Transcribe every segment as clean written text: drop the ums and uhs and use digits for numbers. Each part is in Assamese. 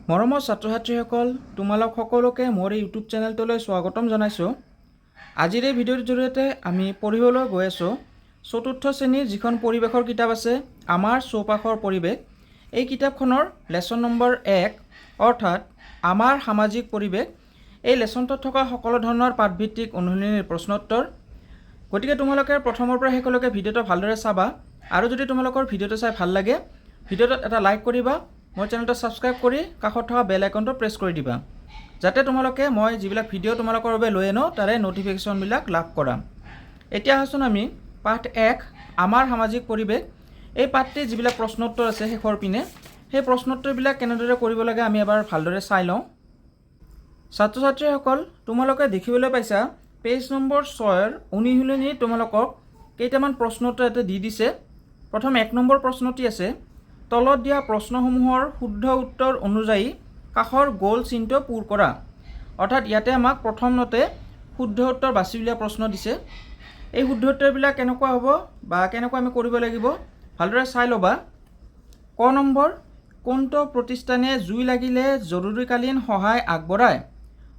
মৰমৰ ছাত্ৰ-ছাত্ৰীসকল, তোমালোক সকলোকে মোৰ এই ইউটিউব চেনেলটোলৈ স্বাগতম জনাইছোঁ। আজিৰ এই ভিডিঅ'ৰ জৰিয়তে আমি পঢ়িবলৈ গৈ আছোঁ চতুৰ্থ শ্ৰেণীৰ যিখন পৰিৱেশৰ কিতাপ আছে, আমাৰ চৌপাশৰ পৰিৱেশ। এই কিতাপখনৰ লেচন নম্বৰ 1 অৰ্থাৎ আমাৰ সামাজিক পৰিৱেশ। এই লেচনটোত থকা সকলো ধৰণৰ পাঠভিত্তিক অনুশীলনীৰ প্ৰশ্নোত্তৰ। গতিকে তোমালোকে প্ৰথমৰ পৰা শেষলৈকে ভিডিঅ'টো ভালদৰে চাবা আৰু যদি তোমালোকৰ ভিডিঅ'টো চাই ভাল লাগে, ভিডিঅ'টোত এটা লাইক কৰিবা। মোৰ চেনেলটো ছাবস্ক্ৰাইব কৰি কাষত থকা বেল আইকনটো প্ৰেছ কৰি দিবা, যাতে তোমালোকে মই যিবিলাক ভিডিঅ' তোমালোকৰ বাবে লৈ আনো তাৰে ন'টিফিকেশ্যনবিলাক লাভ কৰা। এতিয়া আছোন আমি পাঠ 1 আমাৰ সামাজিক পৰিৱেশ। এই পাঠটিৰ যিবিলাক প্ৰশ্নোত্তৰ আছে শেষৰ পিনে, সেই প্ৰশ্নোত্তৰবিলাক কেনেদৰে কৰিব লাগে আমি এবাৰ ভালদৰে চাই লওঁ। ছাত্ৰ ছাত্ৰীসকল, তোমালোকে দেখিবলৈ পাইছা পেজ নম্বৰ 6ৰ অনুশীলনী তোমালোকক কেইটামান প্ৰশ্নোত্তৰ ইয়াতে দি দিছে। প্ৰথম 1 নম্বৰ প্ৰশ্নটি আছে, তলত দিয়া প্ৰশ্নসমূহৰ শুদ্ধ উত্তৰ অনুযায়ী কাষৰ গোল চিনটো পূৰ কৰা। অৰ্থাৎ ইয়াতে আমাক প্ৰথমতে শুদ্ধ উত্তৰ বাছি উলিওৱা প্ৰশ্ন দিছে। এই শুদ্ধ উত্তৰবিলাক কেনেকুৱা হ'ব বা কেনেকুৱা আমি কৰিব লাগিব ভালদৰে চাই ল'বা। ক নম্বৰ, কোনটো প্ৰতিষ্ঠানে জুই লাগিলে জৰুৰীকালীন সহায় আগবঢ়ায়?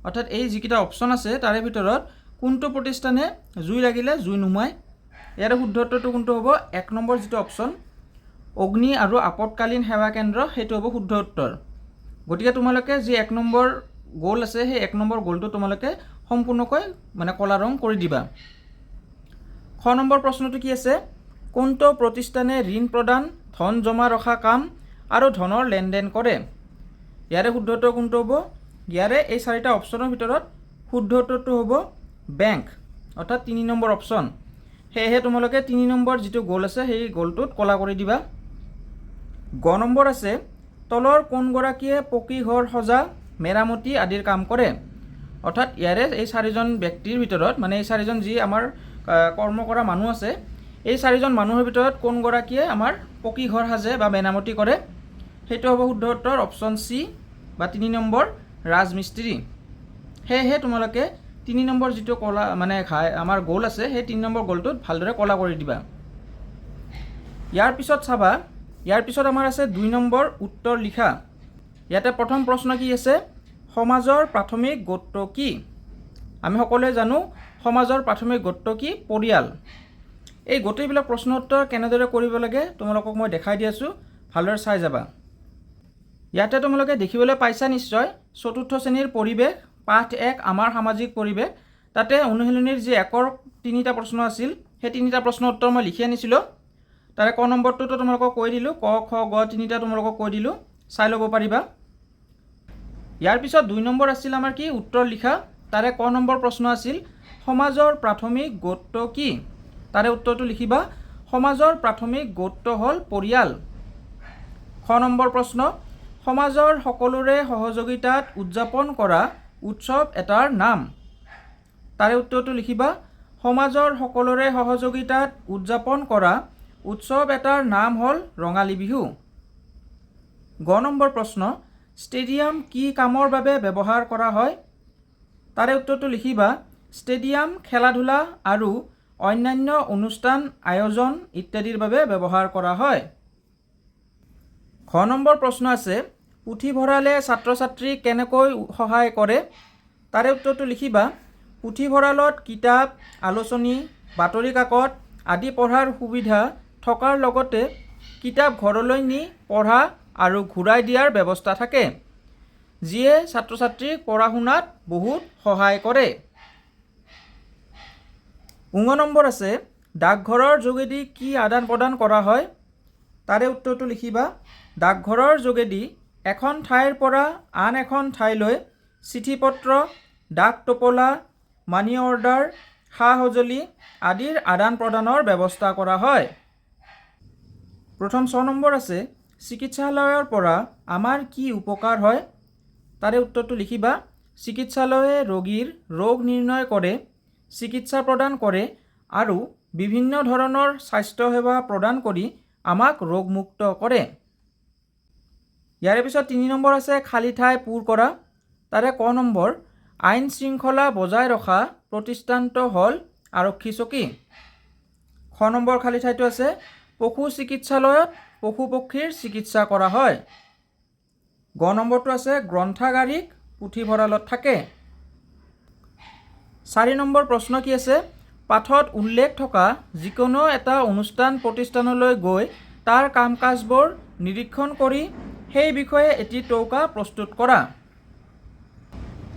অৰ্থাৎ এই যিকেইটা অপশ্যন আছে তাৰে ভিতৰত কোনটো প্ৰতিষ্ঠানে জুই লাগিলে জুই নুমায়? ইয়াৰে শুদ্ধ উত্তৰটো কোনটো হ'ব? 1 নম্বৰ যিটো অপশ্যন অগ্নি আৰু আপতকালীন সেৱা কেন্দ্ৰ, সেইটো হ'ব শুদ্ধ উত্তৰ। গতিকে তোমালোকে যি 1 নম্বৰ গোল আছে সেই 1 নম্বৰ গোলটো তোমালোকে সম্পূৰ্ণকৈ কলা ৰং কৰি দিবা। খ নম্বৰ প্ৰশ্নটো কি আছে, কোনটো প্ৰতিষ্ঠানে ঋণ প্ৰদান, ধন জমা ৰখা কাম আৰু ধনৰ লেনদেন কৰে? ইয়াৰে শুদ্ধ উত্তৰ কোনটো হ'ব? ইয়াৰে এই 4টা অপশ্যনৰ ভিতৰত শুদ্ধ উত্তৰটো হ'ব বেংক, অৰ্থাৎ 3 নম্বৰ অপশ্যন। সেয়েহে তোমালোকে 3 নম্বৰ যিটো গোল আছে সেই গোলটোত কলা কৰি দিবা। গ নম্বৰ আছে, তলৰ কোনগৰাকীয়ে পকী ঘৰ সজা, মেৰামতি আদিৰ কাম কৰে? অৰ্থাৎ ইয়াৰে এই 4জন ব্যক্তিৰ ভিতৰত এই 4জন যি আমাৰ কৰ্ম কৰা মানুহ আছে, এই 4জন মানুহৰ ভিতৰত কোনগৰাকীয়ে আমাৰ পকী ঘৰ সাজে বা মেৰামতি কৰে? সেইটো হ'ব শুদ্ধ উত্তৰ অপশ্যন চি বা 3 নম্বৰ ৰাজমিস্ত্ৰী। সেয়েহে তোমালোকে 3 নম্বৰ যিটো কলা আমাৰ গোল আছে সেই 3 নম্বৰ গোলটোত ভালদৰে কলা কৰি দিবা। ইয়াৰ পিছত চাবা, ইয়াৰ পিছত আমাৰ আছে 2 নম্বৰ উত্তৰ লিখা। ইয়াতে প্ৰথম প্ৰশ্ন কি আছে, সমাজৰ প্ৰাথমিক গোটটো কি? আমি সকলোৱে জানো সমাজৰ প্ৰাথমিক গোটটো কি? পৰিয়াল। এই গোটেইবিলাক প্ৰশ্ন উত্তৰ কেনেদৰে কৰিব লাগে তোমালোকক মই দেখাই দি আছোঁ, ভালদৰে চাই যাবা। ইয়াতে তোমালোকে দেখিবলৈ পাইছা নিশ্চয় চতুৰ্থ শ্ৰেণীৰ পৰিৱেশ পাঠ 1 আমাৰ সামাজিক পৰিৱেশ। তাতে অনুশীলনীৰ যি 1ৰ 3টা প্ৰশ্ন আছিল সেই 3টা প্ৰশ্ন উত্তৰ মই লিখি আনিছিলোঁ। তাৰে ক নম্বৰটোতো তোমালোকক কৈ দিলোঁ, ক খ গ 3টা তোমালোকক কৈ দিলোঁ, চাই ল'ব পাৰিবা। ইয়াৰ পিছত 2 নম্বৰ আছিল আমাৰ কি? উত্তৰ লিখা। তাৰে ক নম্বৰ প্ৰশ্ন আছিল, সমাজৰ প্ৰাথমিক গোটটো কি? তাৰে উত্তৰটো লিখিবা, সমাজৰ প্ৰাথমিক গোটটো হ'ল পৰিয়াল। খ নম্বৰ প্ৰশ্ন, সমাজৰ সকলোৰে সহযোগিতাত উদযাপন কৰা উৎসৱ এটাৰ নাম? তাৰে উত্তৰটো লিখিবা, সমাজৰ সকলোৰে সহযোগিতাত উদযাপন কৰা উৎসৱ এটাৰ নাম হ'ল ৰঙালী বিহু। গ নম্বৰ প্ৰশ্ন, ষ্টেডিয়াম কি কামৰ বাবে ব্যৱহাৰ কৰা হয়? তাৰে উত্তৰটো লিখিবা, ষ্টেডিয়াম খেলা ধূলা আৰু অন্যান্য অনুষ্ঠান আয়োজন ইত্যাদিৰ বাবে ব্যৱহাৰ কৰা হয়। ঘ নম্বৰ প্ৰশ্ন আছে, পুথিভঁৰালে ছাত্ৰ ছাত্ৰীক কেনেকৈ সহায় কৰে? তাৰে উত্তৰটো লিখিবা, পুথিভঁৰালত কিতাপ, আলোচনী, বাতৰি কাকত আদি পঢ়াৰ সুবিধা থকাৰ লগতে কিতাপ ঘৰলৈ নি পঢ়া আৰু ঘূৰাই দিয়াৰ ব্যৱস্থা থাকে, যিয়ে ছাত্ৰ ছাত্ৰীক পঢ়া শুনাত বহুত সহায় কৰে। ঙ নম্বৰ আছে, ডাকঘৰৰ যোগেদি কি আদান প্ৰদান কৰা হয়? তাৰে উত্তৰটো লিখিবা, ডাকঘৰৰ যোগেদি এখন ঠাইৰ পৰা আন এখন ঠাইলৈ চিঠি পত্ৰ, ডাক টোপোলা, মানি অৰ্ডাৰ, সা সঁজুলি আদিৰ আদান প্ৰদানৰ ব্যৱস্থা কৰা হয়। প্ৰথম 6 নম্বৰ আছে, চিকিৎসালয়ৰ পৰা আমাৰ কি উপকাৰ হয়? তাৰে উত্তৰটো লিখিবা, চিকিৎসালয়ে ৰোগীৰ ৰোগ নিৰ্ণয় কৰে, চিকিৎসা প্ৰদান কৰে আৰু বিভিন্ন ধৰণৰ স্বাস্থ্যসেৱা প্ৰদান কৰি আমাক ৰোগমুক্ত কৰে। ইয়াৰে পিছত 3 নম্বৰ আছে, খালী ঠাই পূৰ কৰা। তাৰে ক নম্বৰ, আইন শৃংখলা বজাই ৰখা প্ৰতিষ্ঠানটো হ'ল আৰক্ষী চকী। খ নম্বৰ খালী ঠাইটো আছে, পশু চিকিৎসালয়ত পশু পক্ষীৰ চিকিৎসা কৰা হয়। গ নম্বৰটো আছে গ্ৰন্থাগাৰিক পুথিভঁৰালত থাকে। 4 নম্বৰ প্ৰশ্ন কি আছে, পাঠত উল্লেখ থকা যিকোনো এটা অনুষ্ঠান প্ৰতিষ্ঠানলৈ গৈ তাৰ কাম কাজবোৰ নিৰীক্ষণ কৰি সেই বিষয়ে এটি টৌকা প্ৰস্তুত কৰা।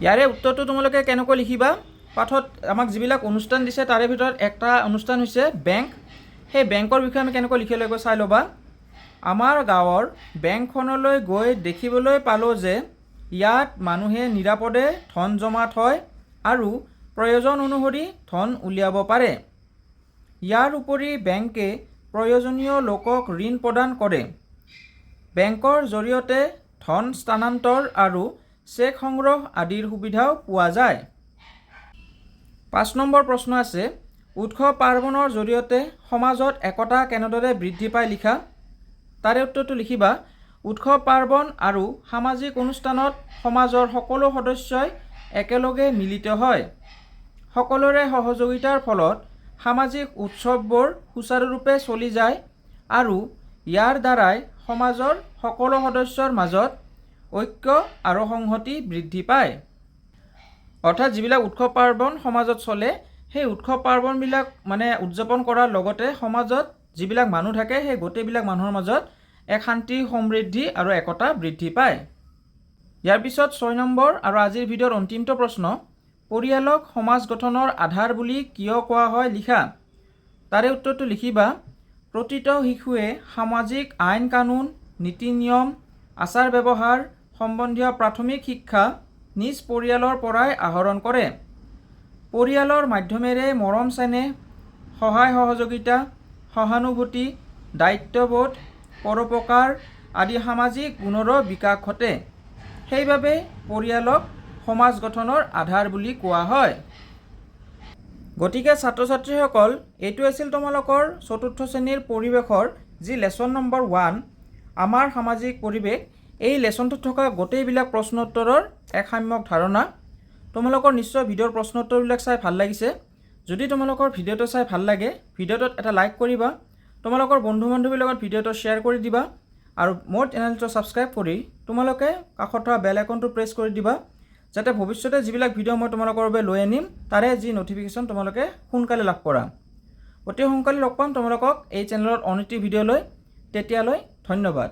ইয়াৰে উত্তৰটো তোমালোকে কেনেকৈ লিখিবা, পাঠত আমাক যিবিলাক অনুষ্ঠান দিছে তাৰে ভিতৰত একটা অনুষ্ঠান হৈছে বেংক। সেই বেংকৰ বিষয়ে আমি কেনেকৈ লিখিব লাগিব চাই ল'বা। আমাৰ গাঁৱৰ বেংকখনলৈ গৈ দেখিবলৈ পালোঁ যে ইয়াত মানুহে নিৰাপদে ধন জমা থয় আৰু প্ৰয়োজন অনুসৰি ধন উলিয়াব পাৰে। ইয়াৰ উপৰি বেংকে প্ৰয়োজনীয় লোকক ঋণ প্ৰদান কৰে। বেংকৰ জৰিয়তে ধন স্থানান্তৰ আৰু চেক সংগ্ৰহ আদিৰ সুবিধাও পোৱা যায়। 5 নম্বৰ প্ৰশ্ন আছে, উৎসৱ পাৰ্বণৰ জৰিয়তে সমাজত একতা কেনেদৰে বৃদ্ধি পায় লিখা। তাৰে উত্তৰটো লিখিবা, উৎসৱ পাৰ্বণ আৰু সামাজিক অনুষ্ঠানত সমাজৰ সকলো সদস্যই একেলগে মিলিত হয়। সকলোৰে সহযোগিতাৰ ফলত সামাজিক উৎসৱবোৰ সুচাৰুৰূপে চলি যায় আৰু ইয়াৰ দ্বাৰাই সমাজৰ সকলো সদস্যৰ মাজত ঐক্য আৰু সংহতি বৃদ্ধি পায়। অৰ্থাৎ যিবিলাক উৎসৱ পাৰ্বণ সমাজত চলে সেই উৎসৱ পাৰ্বণবিলাক উদযাপন কৰাৰ লগতে সমাজত যিবিলাক মানুহ থাকে সেই গোটেইবিলাক মানুহৰ মাজত এক শান্তি সমৃদ্ধি আৰু একতা বৃদ্ধি পায়। ইয়াৰ পিছত 6 নম্বৰ আৰু আজিৰ ভিডিঅ'ৰ অন্তিমটো প্ৰশ্ন, পৰিয়ালক সমাজ গঠনৰ আধাৰ বুলি কিয় কোৱা হয় লিখা। তাৰে উত্তৰটো লিখিবা, প্ৰতিটো শিশুৱে সামাজিক আইন কানুন, নীতি নিয়ম, আচাৰ ব্যৱহাৰ সম্বন্ধীয় প্ৰাথমিক শিক্ষা নিজ পৰিয়ালৰ পৰাই আহৰণ কৰে। পৰিয়ালৰ মাধ্যমেৰে মৰম চেনেহ, সহায় সহযোগিতা, সহানুভূতি, দায়িত্ববোধ, পৰোপকাৰ আদি সামাজিক গুণৰো বিকাশ ঘটে। সেইবাবে পৰিয়ালক সমাজ গঠনৰ আধাৰ বুলি কোৱা হয়। গতিকে ছাত্ৰ ছাত্ৰীসকল, এইটো আছিল তোমালোকৰ 4ৰ্থ শ্ৰেণীৰ পৰিৱেশৰ যি লেচন নম্বৰ 1 আমাৰ সামাজিক পৰিৱেশ। এই লেচনটোত থকা গোটেইবিলাক প্ৰশ্ন উত্তৰৰ এক সাম্যক ধাৰণা। তোমালোকৰ নিশ্চয় ভিডিঅ'ৰ প্ৰশ্ন উত্তৰবিলাক চাই ভাল লাগিছে। যদি তোমালোকৰ ভিডিঅ'টো চাই ভাল লাগে, ভিডিঅ'টোত এটা লাইক কৰিবা, তোমালোকৰ বন্ধু বান্ধৱীৰ লগত ভিডিঅ'টো শ্বেয়াৰ কৰি দিবা আৰু মোৰ চেনেলটো ছাবস্ক্ৰাইব কৰি তোমালোকে কাষত থকা বেল আইকনটো প্ৰেছ কৰি দিবা, যাতে ভৱিষ্যতে যিবিলাক ভিডিঅ' মই তোমালোকৰ বাবে লৈ আনিম তাৰে যি ন'টিফিকেশ্যন তোমালোকে সোনকালে লাভ কৰা। অতি সোনকালে লগ পাম তোমালোকক এই চেনেলত অন এটি ভিডিঅ' লৈ। তেতিয়ালৈ ধন্যবাদ।